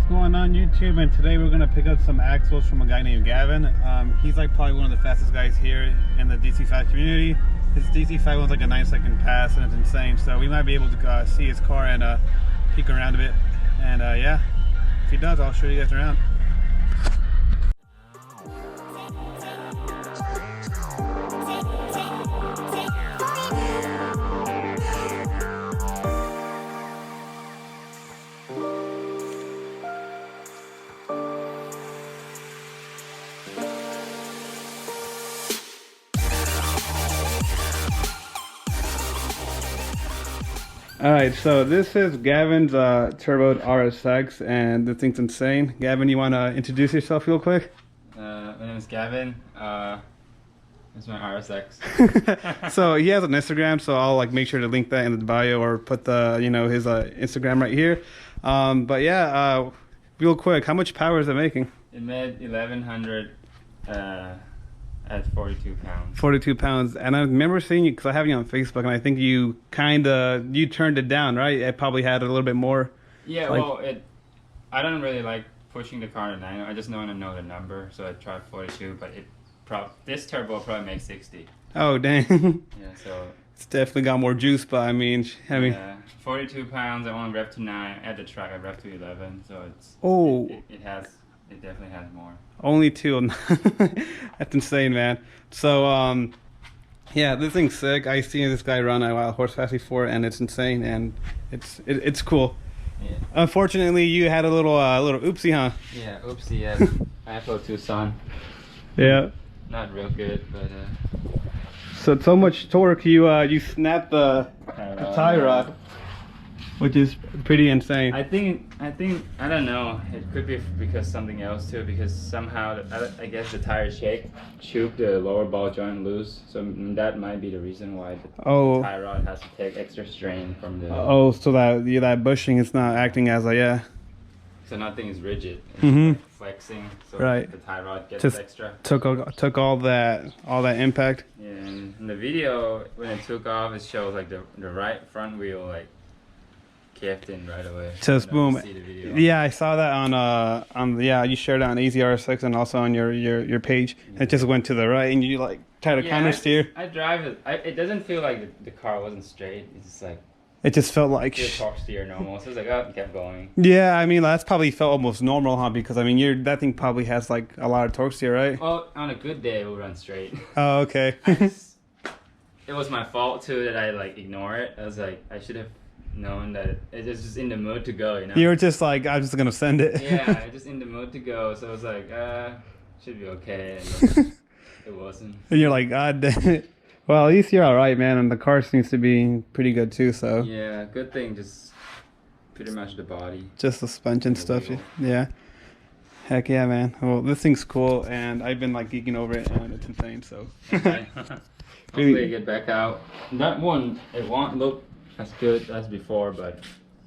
going on YouTube? And today we're gonna pick up some axles from a guy named Gavin. He's like probably one of the fastest guys here in the DC5 community. His DC5 one's like a 9-second pass and it's insane, so we might be able to see his car and peek around a bit. And yeah, if he does, I'll show you guys around. Alright, so this is Gavin's turboed RSX, and the thing's insane. Gavin, you want to introduce yourself real quick? My name is Gavin. This is my RSX. So he has an Instagram, so I'll like make sure to link that in the bio or put the his Instagram right here. But yeah, real quick, how much power is it making? It made 1100 at 42 pounds. 42 pounds, and I remember seeing you because I have you on Facebook, and I think you you turned it down, right? It probably had a little bit more. Yeah, like, well, I don't really like pushing the car to 9. I just want to know the number, so I tried 42, but this turbo probably makes 60. Oh dang! Yeah, so it's definitely got more juice, but I mean, yeah, 42 pounds. I want to rev to 9. At the track, I rev to 11, so it's it definitely has more. Only 2. That's insane, man. So yeah, this thing's sick. I seen this guy run a Wild Horse Fast before, and it's insane, and it's cool. Yeah. Unfortunately, you had a little oopsie, huh? Yeah, oopsie. Yeah, Afro Tucson. Yeah. Not real good, but so much torque, you snapped the tie rod, which is pretty insane. I think I don't know. It could be because something else too. Because somehow I guess the tire shook the lower ball joint loose. So that might be the reason why the tie rod has to take extra strain from the. Oh, so that bushing is not acting as a So nothing is rigid. It's like flexing. So right. The tie rod gets just extra. Took all that impact. Yeah, and in the video when it took off, it shows like the right front wheel like caved in right away. Just boom. See the video. Yeah, I saw that on you shared it on AZR6 and also on your page. Yeah. It just went to the right and you like tried to counter steer. I drive it. It doesn't feel like the car wasn't straight. It's just like. It just felt like torque steer normal. So it's like it kept going. Yeah, I mean that's probably felt almost normal, huh? Because I mean that thing probably has like a lot of torque steer, right? Well, on a good day it will run straight. Oh, okay. It was my fault too that I like ignore it. I was like I should have known that it was just in the mood to go, you know. You were just like I'm just gonna send it. Yeah, just in the mood to go. So I was like, should be okay. And it wasn't. And you're like, God damn it. Well, at least you're all right, man, and the car seems to be pretty good too. So yeah, good thing. Just pretty much the body, just the suspension stuff. Yeah, heck yeah, man. Well, this thing's cool, and I've been like geeking over it, and it's insane. So hopefully I get back out. That one, it won't look as good as before, but.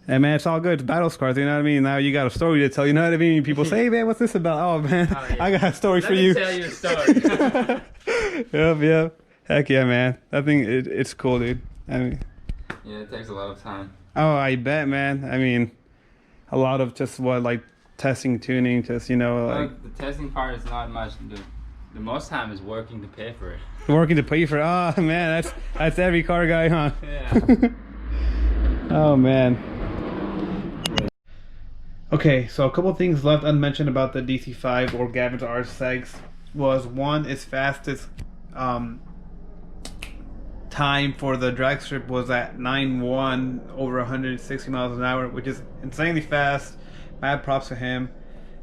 Hey man, it's all good. It's battle scars, you know what I mean? Now you got a story to tell, you know what I mean? People say, hey man, what's this about? Oh man, yeah. I got a story for you. Let me tell you a story. Yep. Heck yeah, man. That thing, it's cool, dude. I mean. Yeah, it takes a lot of time. Oh, I bet, man. I mean, a lot of just like testing, tuning, just, like. The testing part is not much. The most time is working to pay for it. Working to pay for it? Oh man, that's every car guy, huh? Yeah. Oh man. Okay, so a couple things left unmentioned about the DC5 or Gavin's RSX was one, its fastest time for the drag strip was at 9.1 over 160 miles an hour, which is insanely fast. Mad props to him.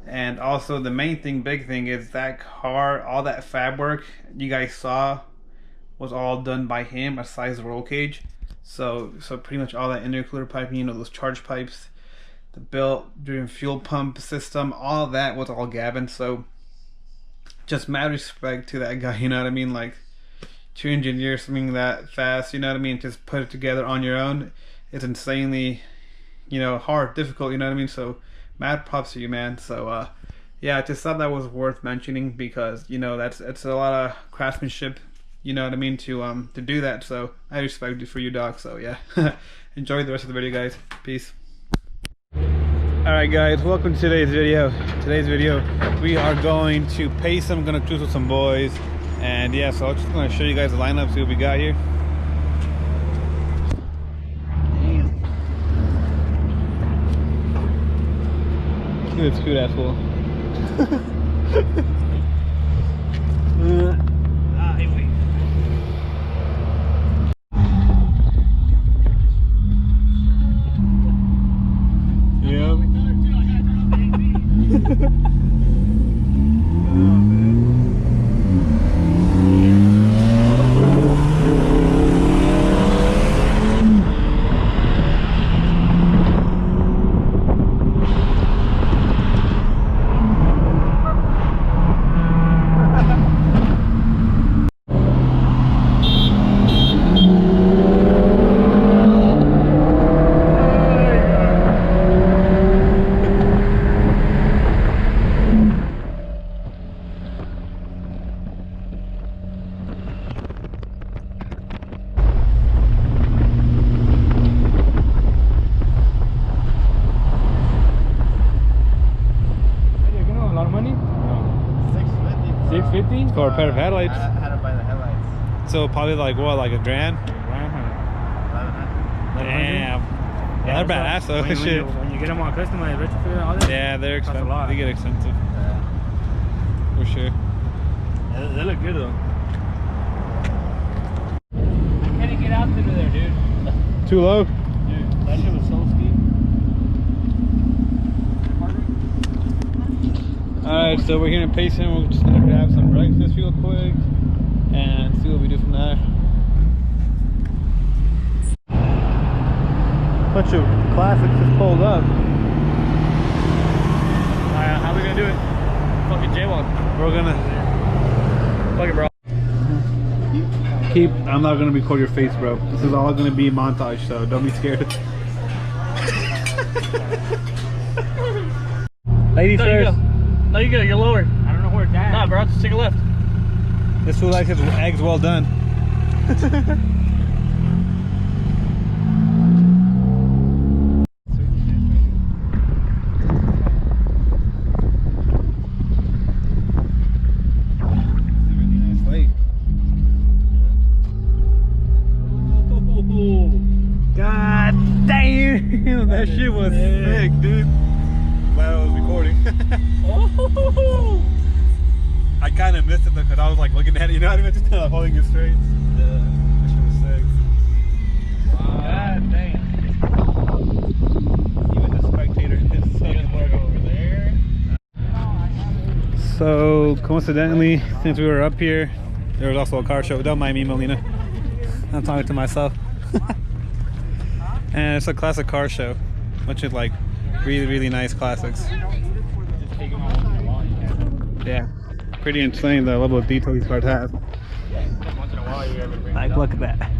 And also the main thing, big thing, is that car, all that fab work you guys saw was all done by him, aside the roll cage. So pretty much all that intercooler piping, those charge pipes, the belt driven fuel pump system, all that was all Gavin. So just mad respect to that guy, you know what I mean? Like, to engineer something that fast, you know what I mean? Just put it together on your own. It's insanely, hard, difficult, you know what I mean? So mad props to you, man. So yeah, I just thought that was worth mentioning because it's a lot of craftsmanship, you know what I mean, to do that. So I respect it for you, Doc. So yeah, enjoy the rest of the video, guys. Peace. Alright guys, welcome to today's video. We are going to pace. I'm gonna cruise with some boys. And yeah, so I'm just gonna show you guys the lineup, see what we got here. Damn. Look at this cute ass fool. Here we for a pair of headlights. I had to buy the headlights. So probably like what, like $1,000? Damn. Yeah, they're badass though. When Shit. you get them on customized retrofit, all that. Yeah, they're Cost a expensive. lot. They get expensive. For sure. They look good though. I couldn't get out through there, dude. Too low? Dude, that shit was so steep. Alright, so we're here in Payson. We're just gonna grab some breakfast real quick and see what we do from there. Bunch of classics just pulled up. Alright, how we gonna do it? Fucking jaywalk. We're gonna Fuck it, bro. I'm not gonna record your face, bro. This is all gonna be montage, so don't be scared. Lady first. No, you go. You're lower. I don't know where it's at. Nah, bro. Just take a left. This fool likes his eggs well done. God damn, that shit was sick, dude. Glad I was recording. I kind of missed it though, because I was like looking at it, you know what I mean? Just kind of holding it straight. Yeah, that shit was sick. Wow. God damn. Even the spectator is over there. So, coincidentally, since we were up here, there was also a car show. Don't mind me, Melina. I'm talking to myself. And it's a classic car show. Bunch of like really nice classics. Yeah. Pretty insane the level of detail these cars have. Like, look at that.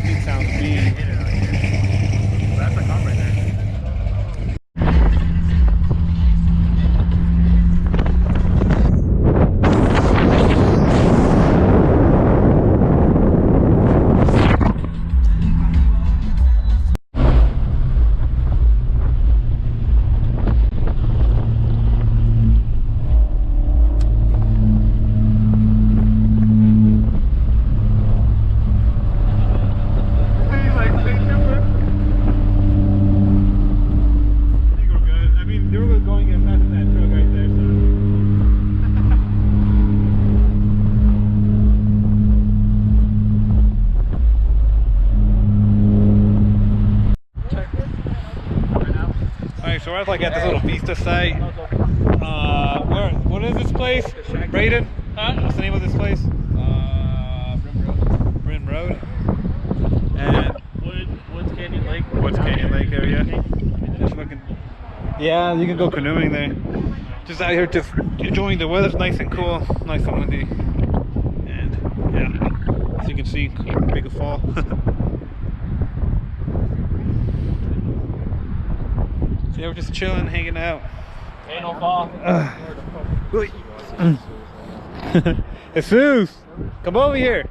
It sounds mean. That's a comp right there. So we're like at this little Vista site. What is this place? Braden? Huh? What's the name of this place? Rim Road. And Woods Canyon Lake. Woods Canyon Lake area. Just looking. Yeah, you can go canoeing there. Just out here just enjoying the weather. It's nice and cool, nice and windy. And yeah, as you can see, big a fall. So yeah, we're just chilling, hanging out. Ain't no fall. Jesus, come over here.